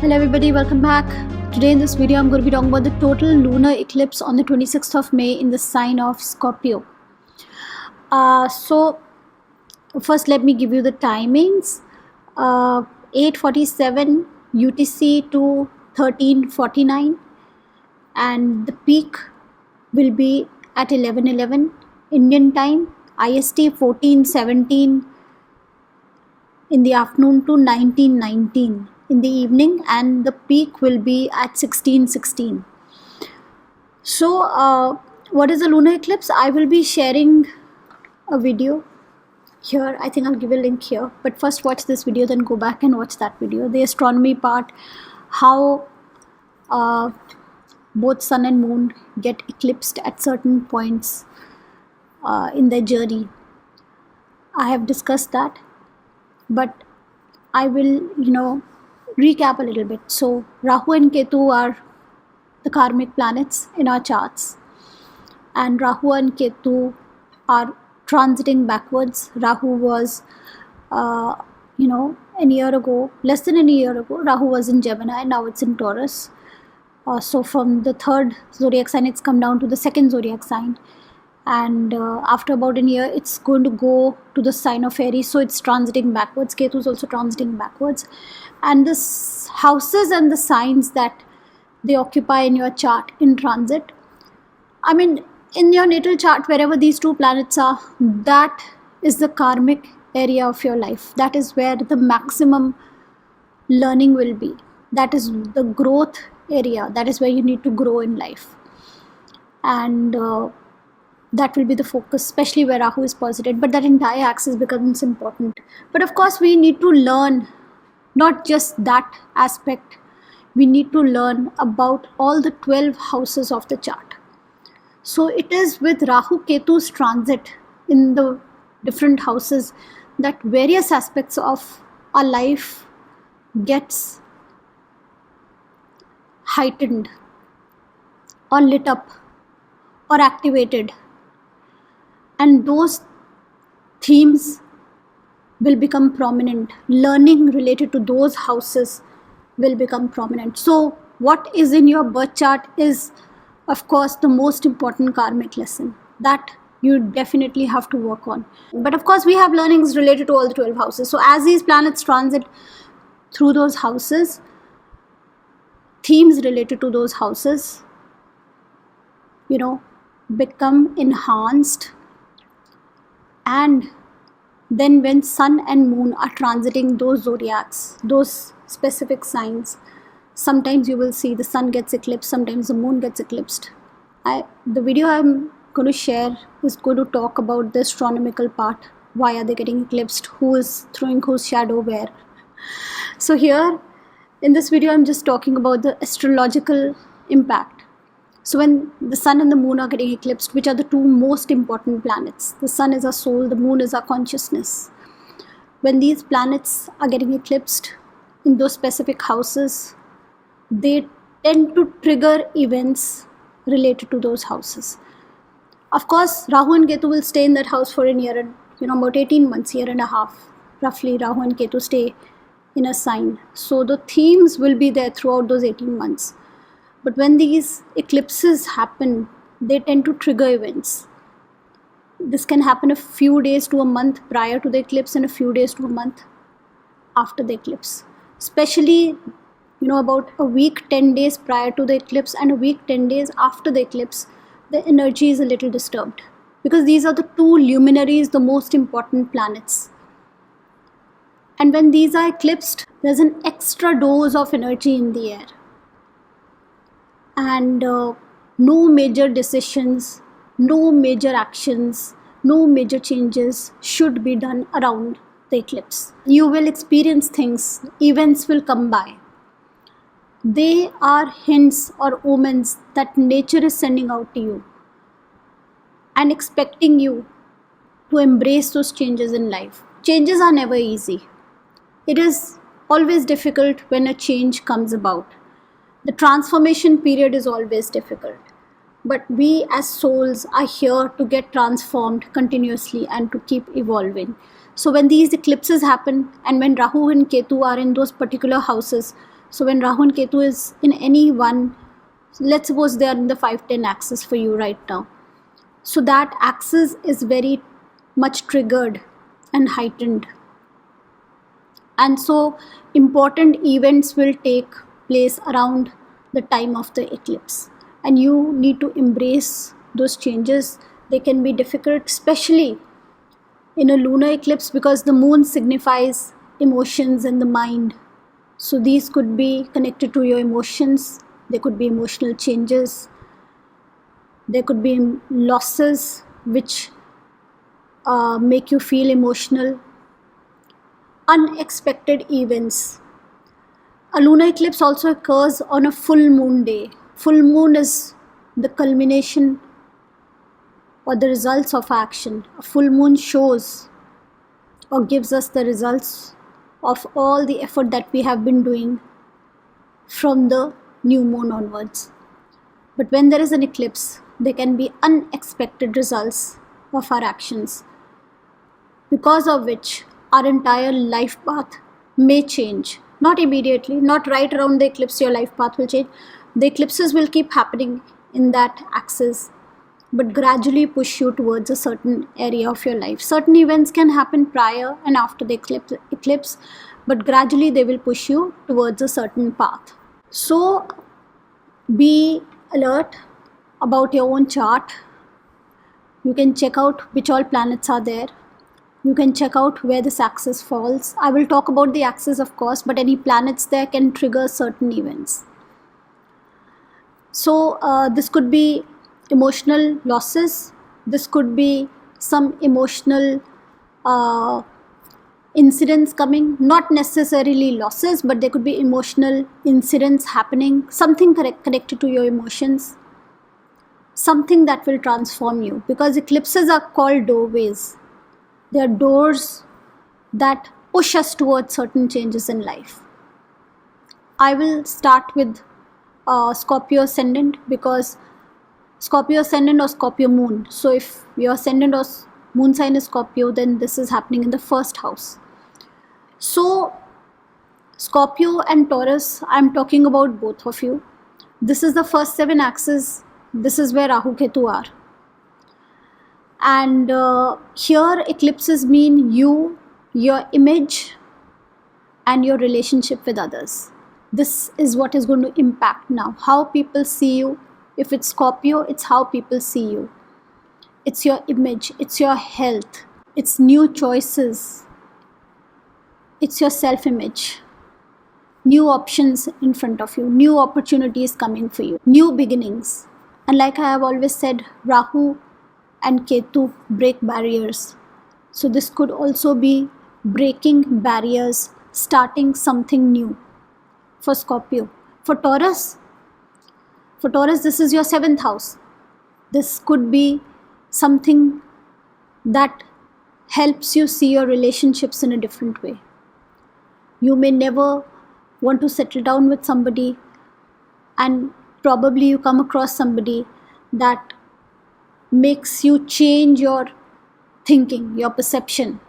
Hello everybody, welcome back. Today in this video I'm going to be talking about the total lunar eclipse on the 26th of May in the sign of Scorpio. So first let me give you the timings. 8:47 UTC to 13:49, and the peak will be at 11:11 Indian time, IST 14:17 in the afternoon to 19:19 in the evening, and the peak will be at 16:16. So what is a lunar eclipse? I will be sharing a video here. I think I'll give a link here, but first watch this video, then go back and watch that video, the astronomy part, how both sun and moon get eclipsed at certain points in their journey. I have discussed that, but I will recap a little bit. So Rahu and Ketu are the karmic planets in our charts, and Rahu and Ketu are transiting backwards. Rahu was a year ago, less than a year ago, Rahu was in Gemini, now it's in Taurus. So from the third zodiac sign it's come down to the second zodiac sign, and after about a year it's going to go to the sign of Aries, so it's transiting backwards. Ketu is also transiting backwards, and the houses and the signs that they occupy in your chart in transit, I mean in your natal chart, wherever these two planets are, that is the karmic area of your life. That is where the maximum learning will be. That is the growth area. That is where you need to grow in life, and that will be the focus, especially where Rahu is posited. But that entire axis becomes important. But of course we need to learn not just that aspect. We need to learn about all the 12 houses of the chart. So it is with Rahu Ketu's transit in the different houses that various aspects of our life gets heightened or lit up or activated, and those themes will become prominent. Learning related to those houses will become prominent. So what is in your birth chart is, of course, the most important karmic lesson that you definitely have to work on. But of course we have learnings related to all the 12 houses. So as these planets transit through those houses, themes related to those houses become enhanced. And then when sun and moon are transiting those zodiacs, those specific signs, sometimes you will see the sun gets eclipsed, sometimes the moon gets eclipsed. The video I'm going to share is going to talk about the astronomical part. Why are they getting eclipsed? Who is throwing whose shadow where? So here in this video I'm just talking about the astrological impact. So when the sun and the moon are getting eclipsed, which are the two most important planets? The sun is our soul, the moon is our consciousness. When these planets are getting eclipsed in those specific houses, they tend to trigger events related to those houses. Of course, Rahu and Ketu will stay in that house for a year and about 18 months, year and a half. Roughly, Rahu and Ketu stay in a sign. So the themes will be there throughout those 18 months. But when these eclipses happen, they tend to trigger events. This can happen a few days to a month prior to the eclipse and a few days to a month after the eclipse. Especially, about a week, 10 days prior to the eclipse and a week, 10 days after the eclipse, the energy is a little disturbed. Because these are the two luminaries, the most important planets. And when these are eclipsed, there's an extra dose of energy in the air. And no major decisions, no major actions, no major changes should be done around the eclipse. You will experience things, events will come by. They are hints or omens that nature is sending out to you and expecting you to embrace those changes in life. Changes are never easy. It is always difficult when a change comes about. The transformation period is always difficult, but we as souls are here to get transformed continuously and to keep evolving. So when these eclipses happen and when Rahu and Ketu are in those particular houses, So when Rahu and Ketu is in any one, let's suppose they are in the 5-10 axis for you right now. So that axis is very much triggered and heightened. And so important events will take place around the time of the eclipse. And you need to embrace those changes. They can be difficult, especially in a lunar eclipse, because the moon signifies emotions and the mind. So these could be connected to your emotions. There could be emotional changes. There could be losses which make you feel emotional. Unexpected events. A lunar eclipse also occurs on a full moon day. Full moon is the culmination or the results of action. A full moon shows or gives us the results of all the effort that we have been doing from the new moon onwards. But when there is an eclipse, there can be unexpected results of our actions, because of which our entire life path may change. Not immediately, not right around the eclipse your life path will change. The eclipses will keep happening in that axis, but gradually push you towards a certain area of your life. Certain events can happen prior and after the eclipse, but gradually they will push you towards a certain path. So be alert about your own chart. You can check out which all planets are there. You can check out where this axis falls. I will talk about the axis, of course, but any planets there can trigger certain events. So this could be emotional losses. This could be some emotional incidents coming, not necessarily losses, but there could be emotional incidents happening, something connected to your emotions, something that will transform you, because eclipses are called doorways. They are doors that push us towards certain changes in life. I will start with Scorpio ascendant, because Scorpio ascendant or Scorpio moon. So if your ascendant or moon sign is Scorpio, then this is happening in the first house. So Scorpio and Taurus, I'm talking about both of you. This is the first 7 axes. This is where Rahu Ketu are. And here eclipses mean you, your image, and your relationship with others. This is what is going to impact now. How people see you. If it's Scorpio, it's how people see you. It's your image, it's your health, it's new choices, it's your self-image, new options in front of you, new opportunities coming for you, new beginnings. And like I have always said, Rahu and Ketu break barriers. So this could also be breaking barriers, starting something new for Scorpio. For Taurus, this is your 7th house. This could be something that helps you see your relationships in a different way. You may never want to settle down with somebody, and probably you come across somebody that makes you change your thinking, your perception.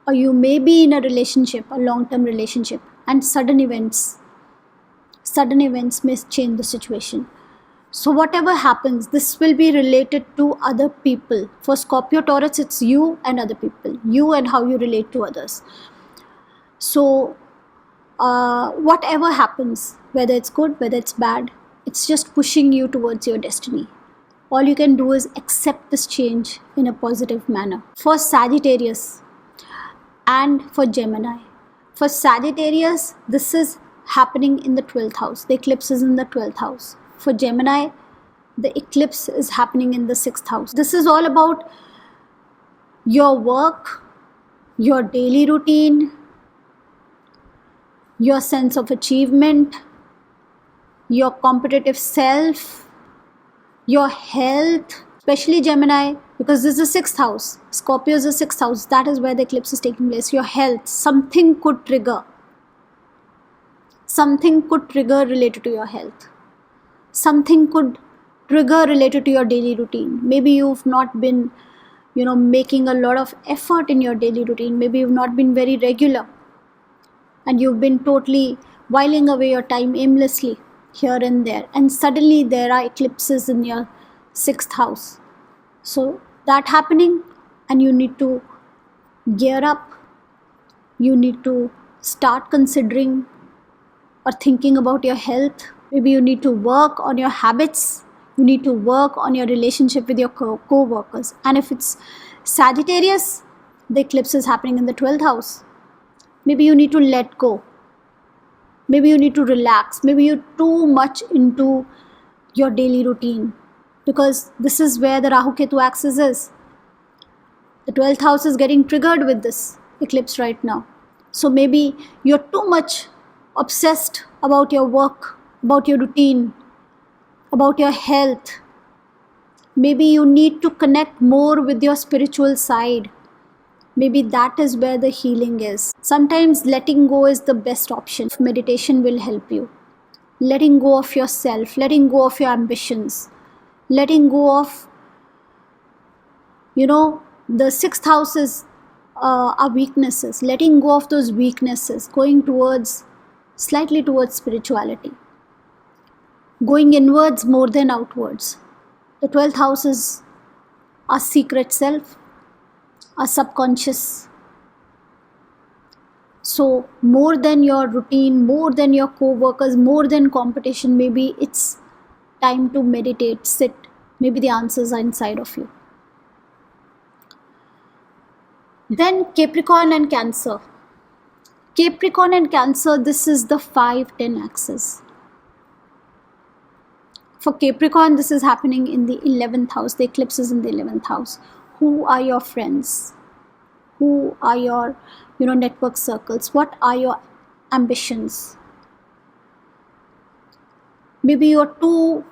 Or you may be in a relationship, a long-term relationship, and sudden events may change the situation. So whatever happens, this will be related to other people. For Scorpio Taurus, it's you and other people, you and how you relate to others. So whatever happens, whether it's good, whether it's bad, it's just pushing you towards your destiny. All you can do is accept this change in a positive manner. For Sagittarius and for Gemini. For Sagittarius, this is happening in the 12th house. The eclipse is in the 12th house. For Gemini, the eclipse is happening in the 6th house. This is all about your work, your daily routine, your sense of achievement, your competitive self, your health, especially Gemini, because this is the 6th house. Scorpio is the 6th house. That is where the eclipse is taking place. Your health, something could trigger. Something could trigger related to your health. Something could trigger related to your daily routine. Maybe you've not been, making a lot of effort in your daily routine. Maybe you've not been very regular, and you've been totally whiling away your time aimlessly here and there, and suddenly there are eclipses in your 6th house. So that happening, and you need to gear up. You need to start considering or thinking about your health. Maybe you need to work on your habits. You need to work on your relationship with your co-workers. And if it's Sagittarius, the eclipse is happening in the 12th house. Maybe you need to let go. Maybe you need to relax. Maybe you're too much into your daily routine, because this is where the Rahu Ketu axis is. The 12th house is getting triggered with this eclipse right now. So maybe you're too much obsessed about your work, about your routine, about your health. Maybe you need to connect more with your spiritual side. Maybe that is where the healing is. Sometimes letting go is the best option. Meditation will help you. Letting go of yourself, letting go of your ambitions, letting go of, the 6th house is our weaknesses. Letting go of those weaknesses, going slightly towards spirituality. Going inwards more than outwards. The 12th house is our secret self, our subconscious. So more than your routine, more than your co-workers, more than competition, maybe it's time to meditate, sit. Maybe the answers are inside of you. Then Capricorn and Cancer. Capricorn and Cancer, this is the 5-10 axis. For Capricorn, this is happening in the 11th house. The eclipse is in the 11th house. Who are your friends? Who are your, network circles? What are your ambitions? Maybe you're too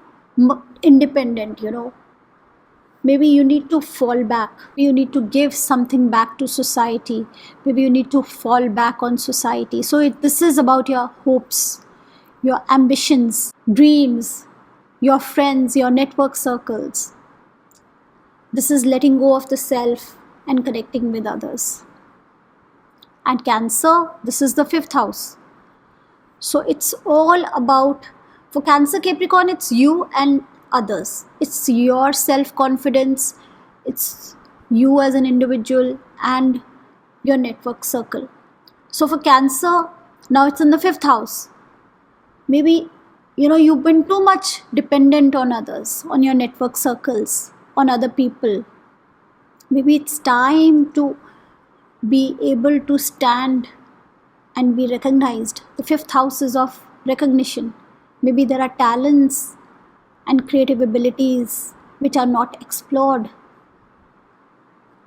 independent, Maybe you need to fall back. You need to give something back to society. Maybe you need to fall back on society. So this is about your hopes, your ambitions, dreams, your friends, your network circles. This is letting go of the self and connecting with others. And Cancer, this is the 5th house. So it's all about, for Cancer, Capricorn, it's you and others. It's your self-confidence. It's you as an individual and your network circle. So for Cancer, now it's in the 5th house. Maybe, you've been too much dependent on others, on your network circles, on other people. Maybe it's time to be able to stand and be recognized. The 5th house is of recognition. Maybe there are talents and creative abilities which are not explored.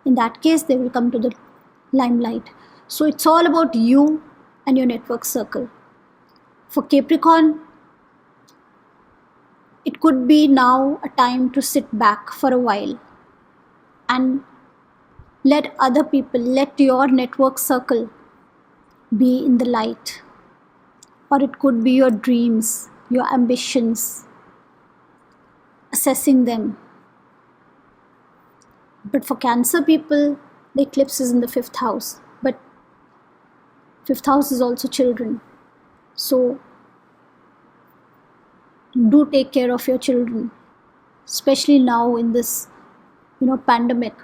In that case, they will come to the limelight. So it's all about you and your network circle. For Capricorn, it could be now a time to sit back for a while and let other people, let your network circle be in the light. Or it could be your dreams, your ambitions, assessing them. But for Cancer people, the eclipse is in the 5th house. But 5th house is also children. So do take care of your children, especially now in this, pandemic.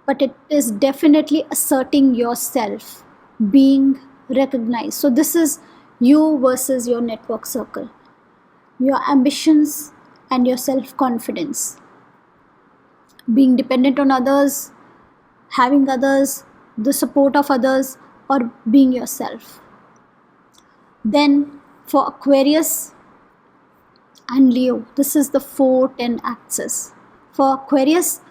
But it is definitely asserting yourself, being recognized. So this is you versus your network circle, your ambitions and your self-confidence. Being dependent on others, having others, the support of others, or being yourself. Then for Aquarius and Leo, this is the 4-10 axis. For Aquarius,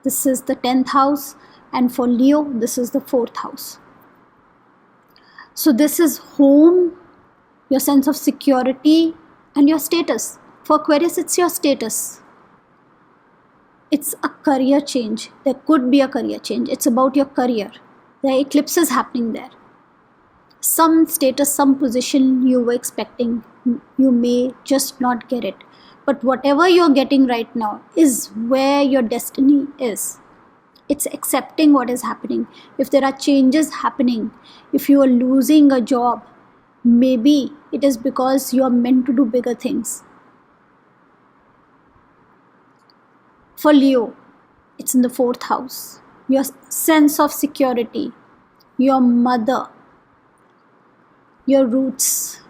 this is the 10th house, and for Leo, this is the 4th house. So this is home, your sense of security, and your status. For Aquarius, it's your status. It's a career change. There could be a career change. It's about your career. There are eclipses happening there. Some status, some position you were expecting, you may just not get it. But whatever you're getting right now is where your destiny is. It's accepting what is happening. If there are changes happening, if you are losing a job, Maybe it is because you are meant to do bigger things. For Leo, it's in the 4th house. Your sense of security, your mother, your roots.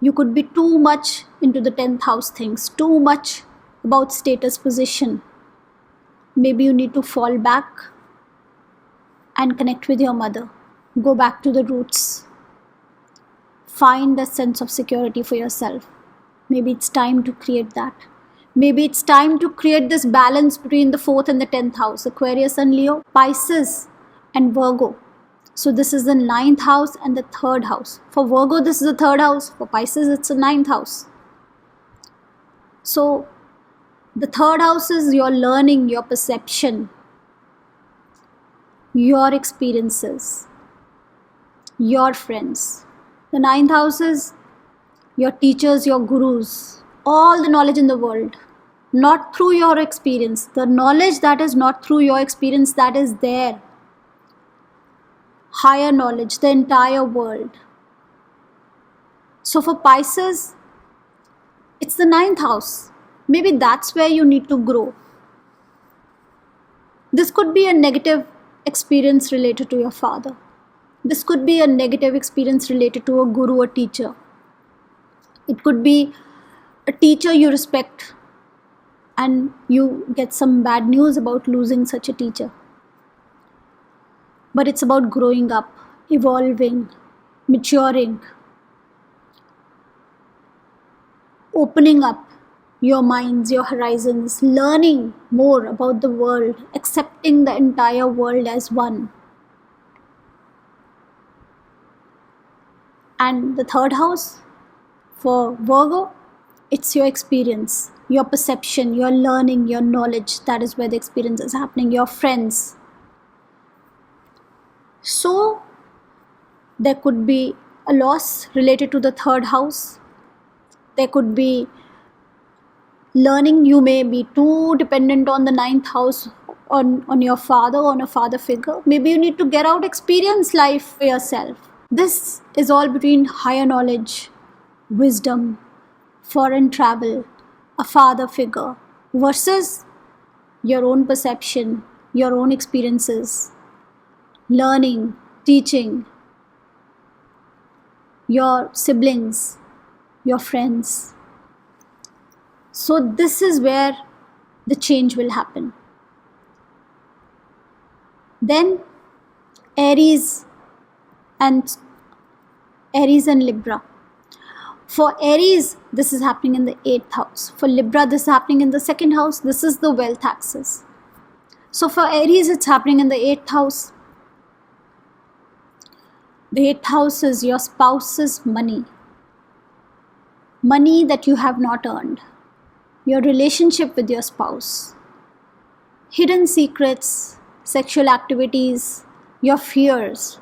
You could be too much into the 10th house things, too much about status position. Maybe you need to fall back and connect with your mother. Go back to the roots. Find that sense of security for yourself. Maybe it's time to create that. Maybe it's time to create this balance between the 4th and the 10th house. Aquarius and Leo, Pisces and Virgo. So this is the 9th house and the 3rd house. For Virgo, this is the 3rd house. For Pisces, it's the 9th house. So the 3rd house is your learning, your perception, your experiences, your friends. The 9th house is your teachers, your gurus, all the knowledge in the world. Not through your experience. The knowledge that is not through your experience, that is there. Higher knowledge, the entire world. So for Pisces, it's the 9th house. Maybe that's where you need to grow. This could be a negative experience related to your father. This could be a negative experience related to a guru or teacher. It could be a teacher you respect and you get some bad news about losing such a teacher. But it's about growing up, evolving, maturing, opening up your minds, your horizons, learning more about the world, accepting the entire world as one. And the 3rd house for Virgo, it's your experience, your perception, your learning, your knowledge. That is where the experience is happening, your friends. So there could be a loss related to the 3rd house. There could be learning. You may be too dependent on the 9th house, on your father, on a father figure. Maybe you need to get out, experience life for yourself. This is all between higher knowledge, wisdom, foreign travel, a father figure versus your own perception, your own experiences, learning, teaching, your siblings, your friends. So this is where the change will happen. Then Aries and Libra. For Aries, this is happening in the 8th house. For Libra, this is happening in the 2nd house. This is the wealth axis. So for Aries, it's happening in the 8th house. The 8th house is your spouse's money. Money that you have not earned. Your relationship with your spouse. Hidden secrets, sexual activities, your fears.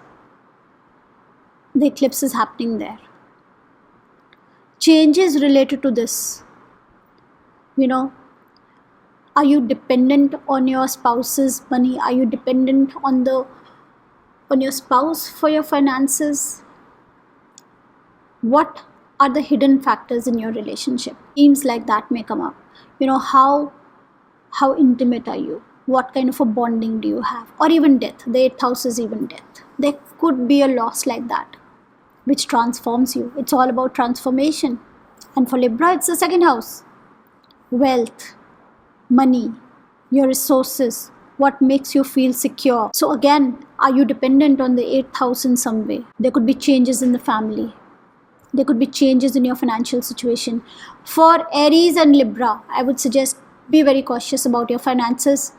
The eclipse is happening there. Changes related to this. Are you dependent on your spouse's money? Are you dependent on your spouse for your finances? What are the hidden factors in your relationship? Themes like that may come up. How intimate are you? What kind of a bonding do you have? Or even death. The 8th house is even death. There could be a loss like that, which transforms you. It's all about transformation. And for Libra, it's the 2nd house. Wealth, money, your resources, what makes you feel secure. So again, are you dependent on the 8th house in some way? There could be changes in the family. There could be changes in your financial situation. For Aries and Libra, I would suggest be very cautious about your finances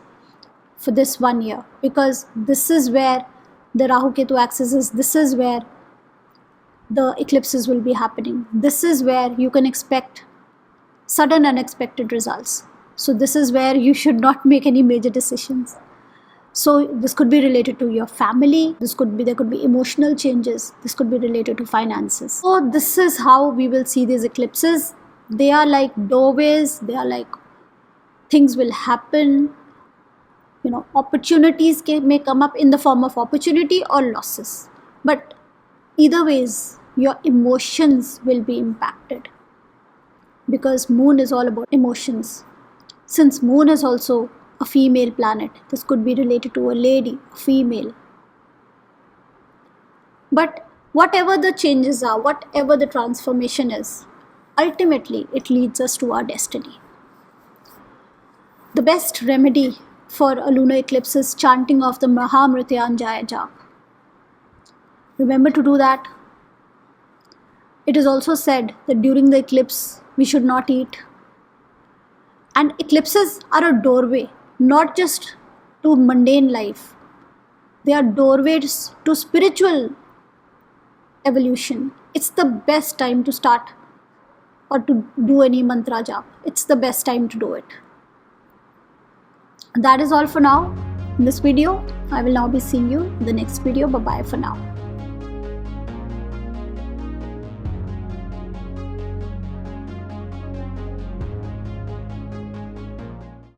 for this 1 year, because this is where the Rahu Ketu axis is. This is where the eclipses will be happening. This is where you can expect sudden unexpected results. So this is where you should not make any major decisions. So this could be related to your family. There could be emotional changes. This could be related to finances. So this is how we will see these eclipses. They are like doorways. They are like things will happen. Opportunities may come up in the form of opportunity or losses. But either ways, your emotions will be impacted, because moon is all about emotions. Since moon is also a female planet, this could be related to a lady, a female. But whatever the changes are, whatever the transformation is, ultimately it leads us to our destiny. The best remedy for a lunar eclipse is chanting of the Mahamrityunjaya Jap. Remember to do that. It is also said that during the eclipse we should not eat. And eclipses are a doorway, not just to mundane life. They are doorways to spiritual evolution. It's the best time to start or to do any mantra jap. It's the best time to do it. That is all for now in this video. I will now be seeing you in the next video. Bye bye for now.